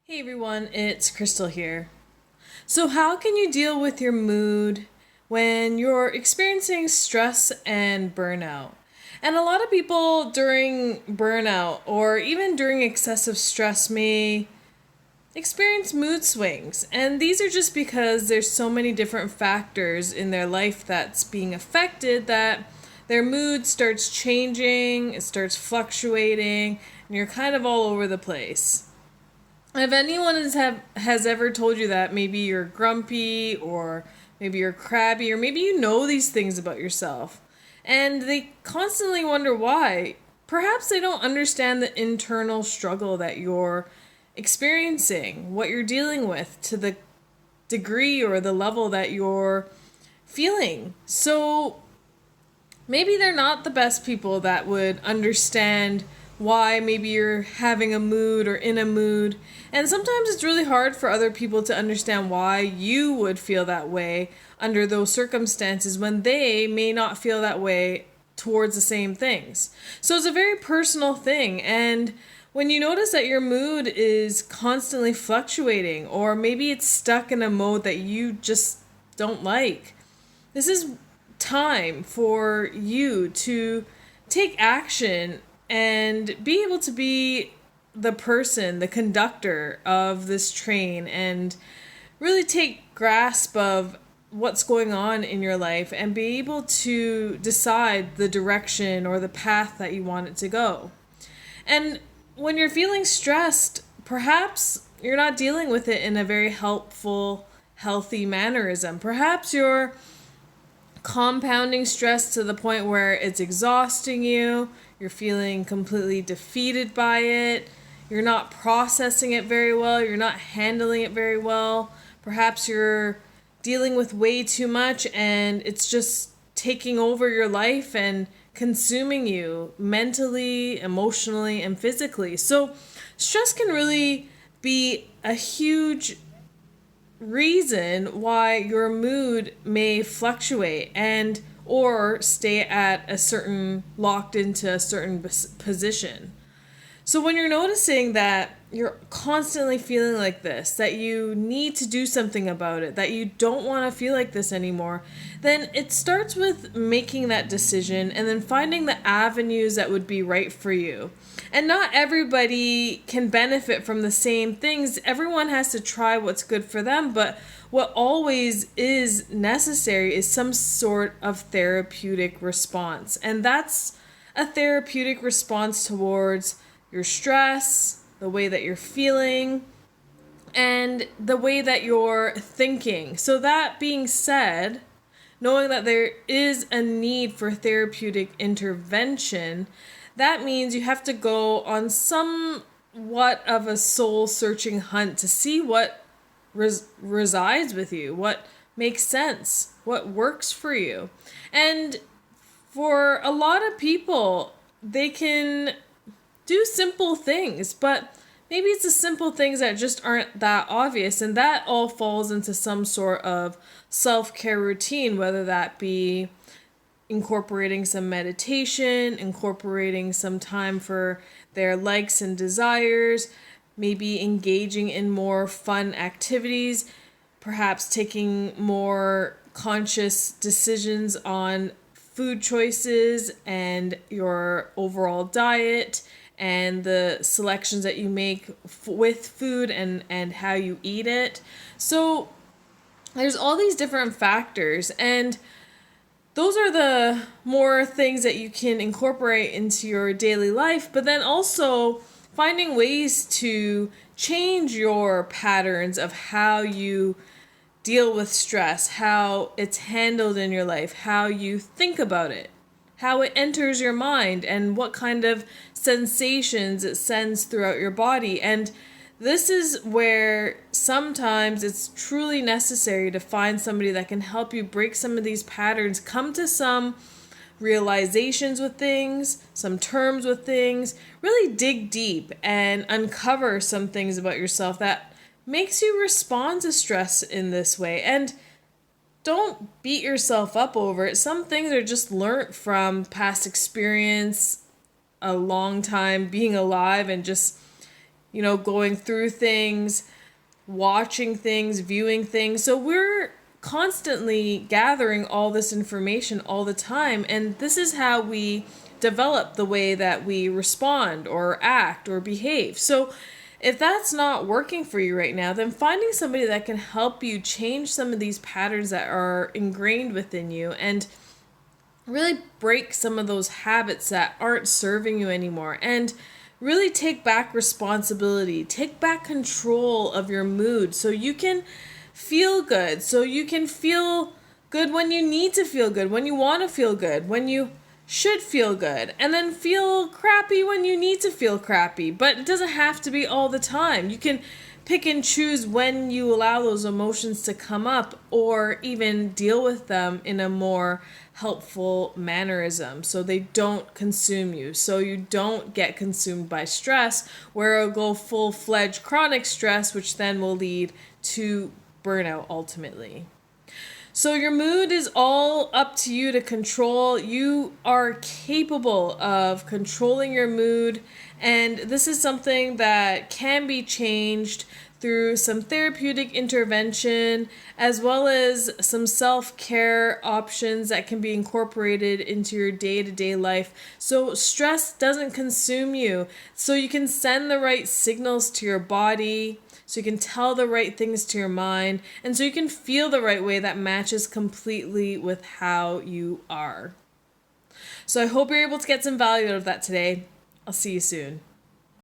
Hey everyone, it's Krystallee here. So, how can you deal with your mood when you're experiencing stress and burnout? And a lot of people during burnout or even during excessive stress may experience mood swings. And these are just because there's so many different factors in their life that's being affected that their mood starts changing, it starts fluctuating, and you're kind of all over the place. If anyone has ever told you that, maybe you're grumpy or maybe you're crabby or maybe you know these things about yourself and they constantly wonder why, perhaps they don't understand the internal struggle that you're experiencing, what you're dealing with to the degree or the level that you're feeling. So maybe they're not the best people that would understand why maybe you're having a mood or in a mood. And sometimes it's really hard for other people to understand why you would feel that way under those circumstances when they may not feel that way towards the same things. So it's a very personal thing. And when you notice that your mood is constantly fluctuating, or maybe it's stuck in a mode that you just don't like, this is time for you to take action and be able to be the person, the conductor of this train, and really take grasp of what's going on in your life and be able to decide the direction or the path that you want it to go. And when you're feeling stressed, perhaps you're not dealing with it in a very helpful, healthy mannerism. Perhaps you're compounding stress to the point where it's exhausting you, you're feeling completely defeated by it, you're not processing it very well, you're not handling it very well. Perhaps you're dealing with way too much and it's just taking over your life and consuming you mentally, emotionally, and physically. So, stress can really be a huge reason why your mood may fluctuate and or stay at a certain locked into a certain position. So when you're noticing that you're constantly feeling like this, that you need to do something about it, that you don't want to feel like this anymore, then it starts with making that decision and then finding the avenues that would be right for you. And not everybody can benefit from the same things. Everyone has to try what's good for them, but what always is necessary is some sort of therapeutic response. And that's a therapeutic response towards your stress, the way that you're feeling, and the way that you're thinking. So that being said, knowing that there is a need for therapeutic intervention, that means you have to go on somewhat of a soul-searching hunt to see what resides with you, what makes sense, what works for you. And for a lot of people, they can do simple things, but maybe it's the simple things that just aren't that obvious, and that all falls into some sort of self-care routine, whether that be incorporating some meditation, incorporating some time for their likes and desires, maybe engaging in more fun activities, perhaps taking more conscious decisions on food choices and your overall diet and the selections that you make with food and how you eat it. So there's all these different factors, and those are the more things that you can incorporate into your daily life, but then also finding ways to change your patterns of how you deal with stress, how it's handled in your life, how you think about it, how it enters your mind, and what kind of sensations it sends throughout your body. And this is where sometimes it's truly necessary to find somebody that can help you break some of these patterns, come to some realizations with things, some terms with things, really dig deep and uncover some things about yourself that makes you respond to stress in this way. And don't beat yourself up over it. Some things are just learnt from past experience, a long time being alive, and just going through things, watching things, viewing things. So we're constantly gathering all this information all the time, and this is how we develop the way that we respond or act or behave. So if that's not working for you right now, then finding somebody that can help you change some of these patterns that are ingrained within you and really break some of those habits that aren't serving you anymore, and really take back responsibility, take back control of your mood so you can feel good, so you can feel good when you need to feel good, when you want to feel good, when you should feel good, and then feel crappy when you need to feel crappy. But it doesn't have to be all the time. You can pick and choose when you allow those emotions to come up, or even deal with them in a more helpful mannerism so they don't consume you, so you don't get consumed by stress, where it'll go full-fledged chronic stress, which then will lead to burnout ultimately. So your mood is all up to you to control. You are capable of controlling your mood, and this is something that can be changed through some therapeutic intervention, as well as some self-care options that can be incorporated into your day-to-day life, so stress doesn't consume you, so you can send the right signals to your body, so you can tell the right things to your mind, and so you can feel the right way that matches completely with how you are. So I hope you're able to get some value out of that today. I'll see you soon.